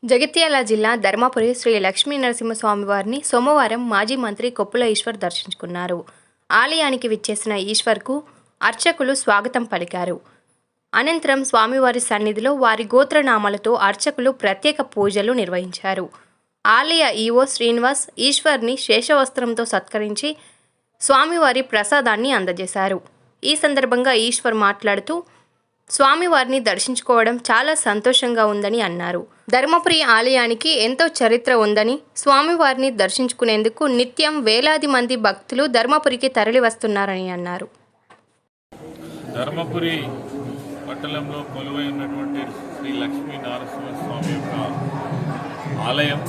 జగిత్యాల జిల్లా ధర్మపురి శ్రీ లక్ష్మీ నరసింహస్వామి వారిని సోమవారం మాజీ మంత్రి కొప్పుల ఈశ్వర్ దర్శించుకున్నారు. ఆలయానికి విచ్చేసిన ఈశ్వర్కు అర్చకులు స్వాగతం పలికారు. అనంతరం స్వామివారి సన్నిధిలో వారి గోత్రనామాలతో అర్చకులు ప్రత్యేక పూజలు నిర్వహించారు. ఆలయ ఈవో శ్రీనివాస్ ఈశ్వర్ని శేషవస్త్రంతో సత్కరించి స్వామివారి ప్రసాదాన్ని అందజేశారు. ఈ సందర్భంగా ఈశ్వర్ మాట్లాడుతూ స్వామివారిని దర్శించుకోవడం చాలా సంతోషంగా ఉందని అన్నారు. ధర్మపురి ఆలయానికి ఎంతో చరిత్ర ఉందని, స్వామివారిని దర్శించుకునేందుకు నిత్యం వేలాది మంది భక్తులు ధర్మపురికి తరలి వస్తున్నారని అన్నారు. ధర్మపురి పట్టణంలో కొలువై ఉన్నటువంటి శ్రీ లక్ష్మీ నరసింహస్వామి యొక్క ఆలయం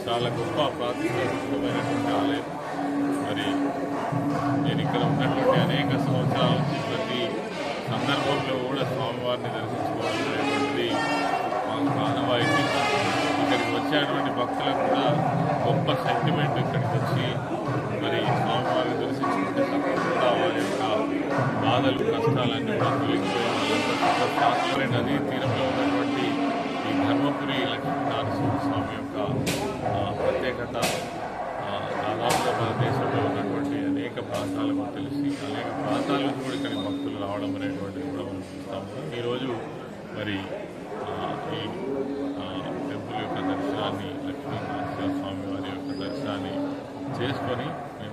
చాలా గొప్ప ప్రాతిష్ఠితమైనటువంటి ఆలయం. మరి నేను ఇక్కడ ఉన్నటువంటి అనేక సంవత్సరాల నుంచి ప్రతి సందర్భంలో కూడా స్వామివారిని దర్శించుకోవాలనేటువంటిది మాకు ఆనవాయితీ. ఇక్కడికి వచ్చేటువంటి భక్తులకు కూడా గొప్ప సెంటిమెంట్ ఇక్కడికి వచ్చి మరి స్వామివారిని దర్శించుకుంటే తప్పకుండా వారి యొక్క బాధలు కష్టాలన్నీ కూడా తొలగిపోయి వాళ్ళంతా నదీ తీరంలో ఉన్నటువంటి ఈ ధర్మపురి లక్ష్మీ నరసింహస్వామి యొక్క ప్రత్యేకత దాదాపుగా మన దేశంలో ఉన్నటువంటి అనేక ప్రాంతాలకు తెలిసి అనేక ప్రాంతాల నుంచి కూడా ఇక్కడికి భక్తులు రావడం అనేటువంటిది కూడా మనం చూస్తాము. ఈరోజు మరి ఈ టెంపుల్ యొక్క దర్శనాన్ని లక్ష్మీ నరసింహస్వామి వారి యొక్క దర్శనాన్ని చేసుకొని మేము